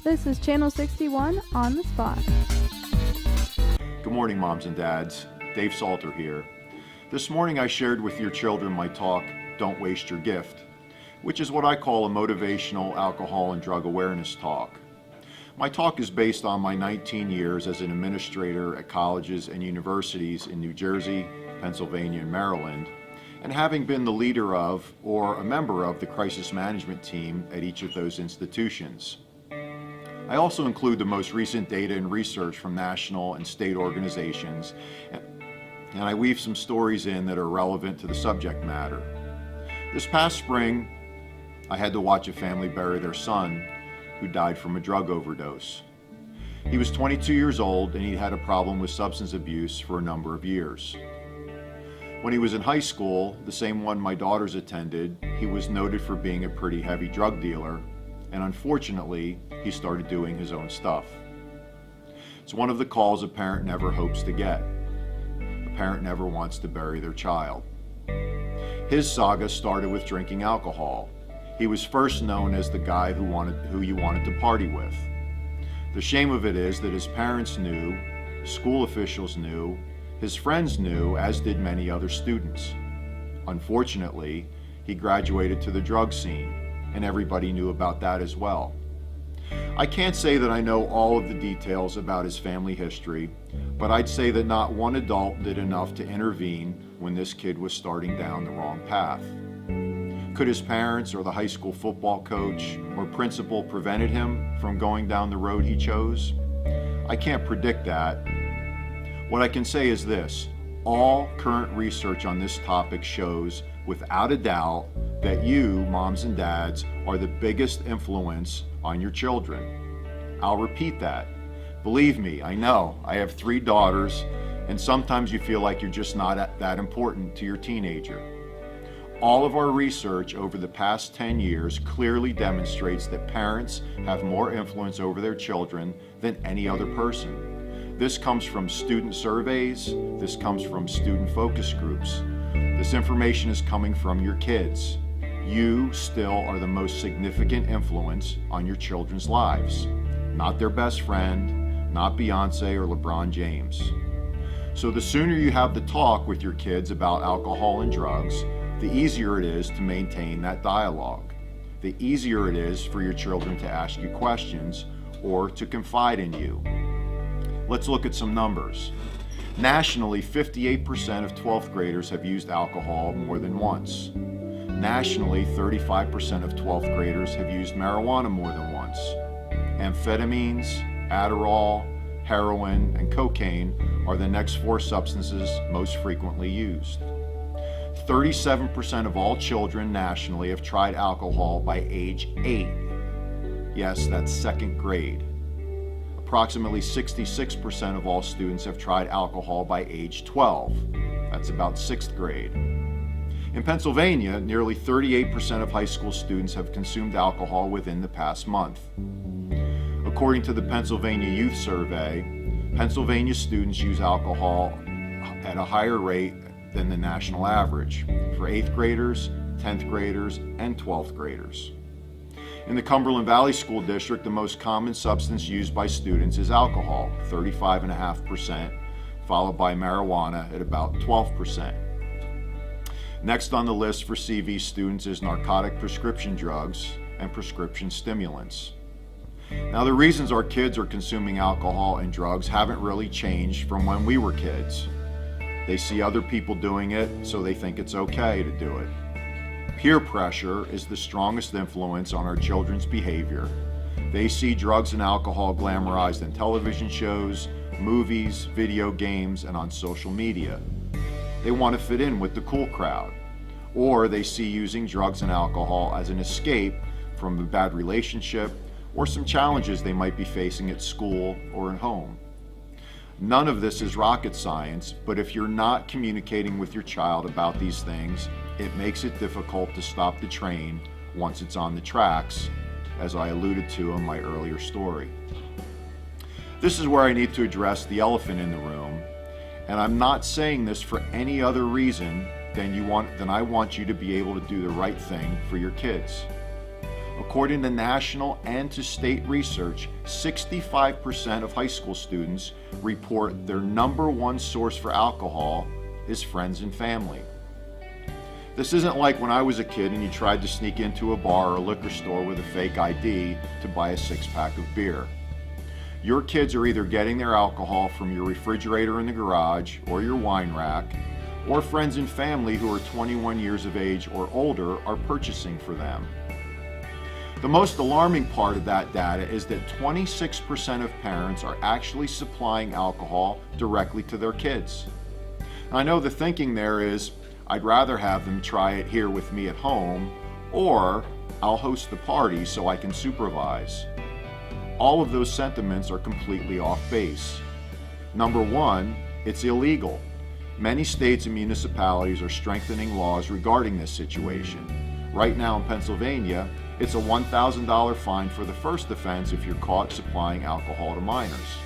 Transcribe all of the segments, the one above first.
This is Channel 61 on the spot. Good morning, moms and dads. Dave Salter here. This morning I shared with your children my talk, Don't Waste Your Gift, which is what I call a motivational alcohol and drug awareness talk. My talk is based on my 19 years as an administrator at colleges and universities in New Jersey, Pennsylvania, and Maryland, and having been the leader of or a member of the crisis management team at each of those institutions. I also include the most recent data and research from national and state organizations, and I weave some stories in that are relevant to the subject matter. This past spring, I had to watch a family bury their son who died from a drug overdose. He was 22 years old and he'd had a problem with substance abuse for a number of years. When he was in high school, the same one my daughters attended, he was noted for being a pretty heavy drug dealer, and unfortunately, he started doing his own stuff. It's one of the calls a parent never hopes to get. A parent never wants to bury their child. His saga started with drinking alcohol. He was first known as the guy who you wanted to party with. The shame of it is that his parents knew, school officials knew, his friends knew, as did many other students. Unfortunately, he graduated to the drug scene, and everybody knew about that as well. I can't say that I know all of the details about his family history, but I'd say that not one adult did enough to intervene when this kid was starting down the wrong path. Could his parents or the high school football coach or principal prevented him from going down the road he chose? I can't predict that. What I can say is this: all current research on this topic shows without a doubt that you, moms and dads, are the biggest influence on your children. I'll repeat that. Believe me, I know. I have 3 daughters, and sometimes you feel like you're just not that important to your teenager. All of our research over the past 10 years clearly demonstrates that parents have more influence over their children than any other person. This comes from student surveys. This comes from student focus groups. This information is coming from your kids. You still are the most significant influence on your children's lives, not their best friend, not Beyonce or LeBron James. So the sooner you have the talk with your kids about alcohol and drugs, the easier it is to maintain that dialogue. The easier it is for your children to ask you questions or to confide in you. Let's look at some numbers. Nationally, 58% of 12th graders have used alcohol more than once. Nationally, 35% of 12th graders have used marijuana more than once. Amphetamines, Adderall, heroin, and cocaine are the next 4 substances most frequently used. 37% of all children nationally have tried alcohol by age 8. Yes, that's 2nd grade. Approximately 66% of all students have tried alcohol by age 12. That's about 6th grade. In Pennsylvania, nearly 38% of high school students have consumed alcohol within the past month. According to the Pennsylvania Youth Survey, Pennsylvania students use alcohol at a higher rate than the national average for 8th graders, 10th graders, and 12th graders. In the Cumberland Valley School District, the most common substance used by students is alcohol, 35.5%, followed by marijuana at about 12%. Next on the list for CV students is narcotic prescription drugs and prescription stimulants. Now, the reasons our kids are consuming alcohol and drugs haven't really changed from when we were kids. They see other people doing it, so they think it's okay to do it. Peer pressure is the strongest influence on our children's behavior. They see drugs and alcohol glamorized in television shows, movies, video games, and on social media. They want to fit in with the cool crowd. Or they see using drugs and alcohol as an escape from a bad relationship or some challenges they might be facing at school or at home. None of this is rocket science, but if you're not communicating with your child about these things, it makes it difficult to stop the train once it's on the tracks, as I alluded to in my earlier story. This is where I need to address the elephant in the room, and I'm not saying this for any other reason than I want you to be able to do the right thing for your kids. According to national and to state research, 65% of high school students report their number one source for alcohol is friends and family. This isn't like when I was a kid and you tried to sneak into a bar or a liquor store with a fake ID to buy a six-pack of beer. Your kids are either getting their alcohol from your refrigerator in the garage or your wine rack, or friends and family who are 21 years of age or older are purchasing for them. The most alarming part of that data is that 26% of parents are actually supplying alcohol directly to their kids. I know the thinking there is, I'd rather have them try it here with me at home, or I'll host the party so I can supervise. All of those sentiments are completely off base. Number one, it's illegal. Many states and municipalities are strengthening laws regarding this situation. Right now in Pennsylvania, it's a $1,000 fine for the first offense if you're caught supplying alcohol to minors.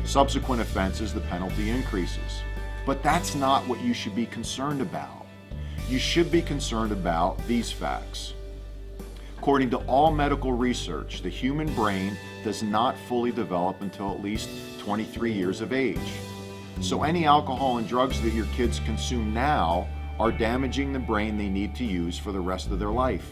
Subsequent offenses, the penalty increases. But that's not what you should be concerned about. You should be concerned about these facts. According to all medical research, the human brain does not fully develop until at least 23 years of age. So any alcohol and drugs that your kids consume now are damaging the brain they need to use for the rest of their life.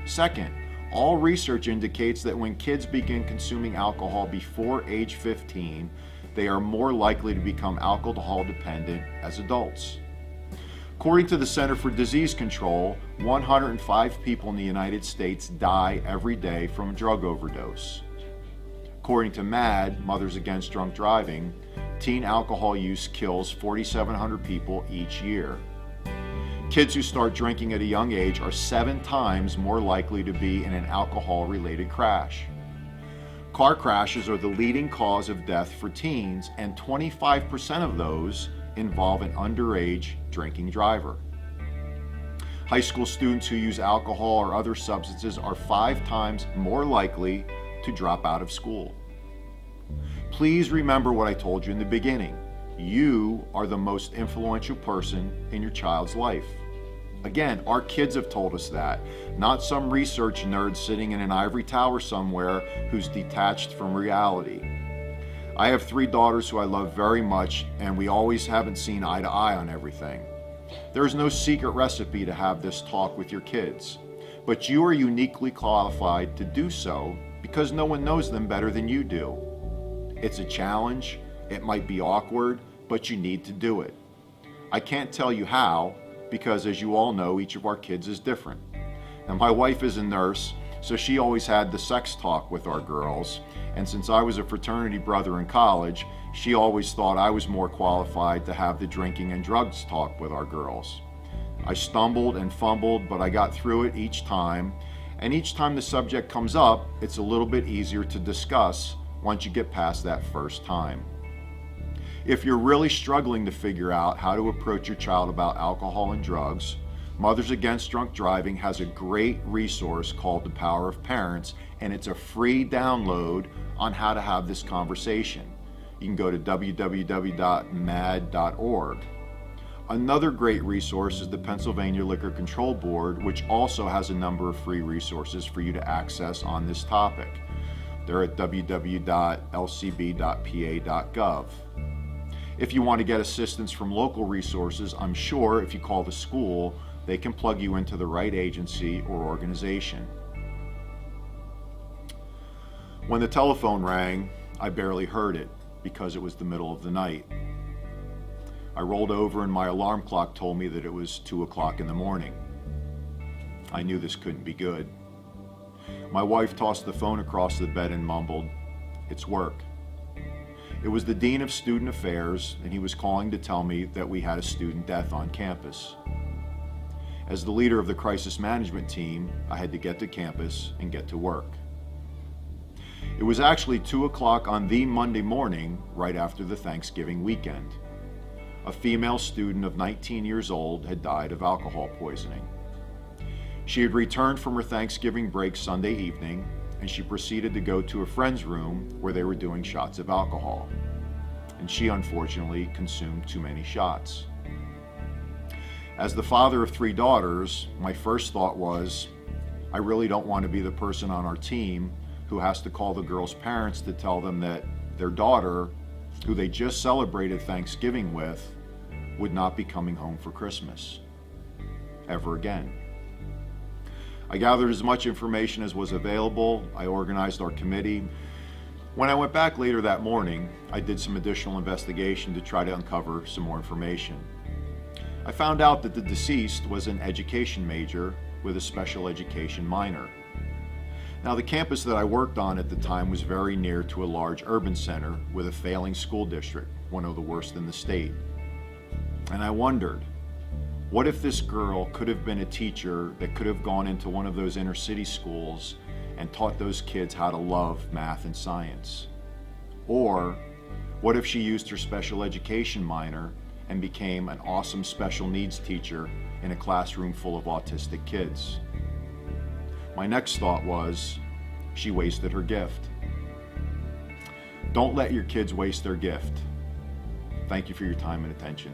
Second, all research indicates that when kids begin consuming alcohol before age 15, they are more likely to become alcohol dependent as adults. According to the Center for Disease Control, 105 people in the United States die every day from a drug overdose. According to MADD, Mothers Against Drunk Driving, teen alcohol use kills 4,700 people each year. Kids who start drinking at a young age are 7 times more likely to be in an alcohol-related crash. Car crashes are the leading cause of death for teens, and 25% of those involve an underage drinking driver. High school students who use alcohol or other substances are 5 times more likely to drop out of school. Please remember what I told you in the beginning. You are the most influential person in your child's life. Again, our kids have told us that, not some research nerd sitting in an ivory tower somewhere who's detached from reality. I have 3 daughters who I love very much, and we always haven't seen eye to eye on everything. There is no secret recipe to have this talk with your kids, but you are uniquely qualified to do so because no one knows them better than you do. It's a challenge, it might be awkward, but you need to do it. I can't tell you how, because as you all know, each of our kids is different. Now, my wife is a nurse, so she always had the sex talk with our girls, and since I was a fraternity brother in college, she always thought I was more qualified to have the drinking and drugs talk with our girls. I stumbled and fumbled, but I got through it each time, and each time the subject comes up, it's a little bit easier to discuss once you get past that first time. If you're really struggling to figure out how to approach your child about alcohol and drugs, Mothers Against Drunk Driving has a great resource called The Power of Parents, and it's a free download on how to have this conversation. You can go to www.mad.org. Another great resource is the Pennsylvania Liquor Control Board, which also has a number of free resources for you to access on this topic. They're at www.lcb.pa.gov. If you want to get assistance from local resources, I'm sure if you call the school, they can plug you into the right agency or organization. When the telephone rang, I barely heard it because it was the middle of the night. I rolled over and my alarm clock told me that it was 2 o'clock in the morning. I knew this couldn't be good. My wife tossed the phone across the bed and mumbled, "It's work." It was the Dean of Student Affairs, and he was calling to tell me that we had a student death on campus. As the leader of the crisis management team, I had to get to campus and get to work. It was actually 2 o'clock on the Monday morning, right after the Thanksgiving weekend. A female student of 19 years old had died of alcohol poisoning. She had returned from her Thanksgiving break Sunday evening, and she proceeded to go to a friend's room where they were doing shots of alcohol. And she unfortunately consumed too many shots. As the father of 3 daughters, my first thought was, I really don't want to be the person on our team who has to call the girl's parents to tell them that their daughter, who they just celebrated Thanksgiving with, would not be coming home for Christmas ever again. I gathered as much information as was available. I organized our committee. When I went back later that morning, I did some additional investigation to try to uncover some more information. I found out that the deceased was an education major with a special education minor. Now, the campus that I worked on at the time was very near to a large urban center with a failing school district, one of the worst in the state. And I wondered, what if this girl could have been a teacher that could have gone into one of those inner city schools and taught those kids how to love math and science? Or what if she used her special education minor and became an awesome special needs teacher in a classroom full of autistic kids? My next thought was, she wasted her gift. Don't let your kids waste their gift. Thank you for your time and attention.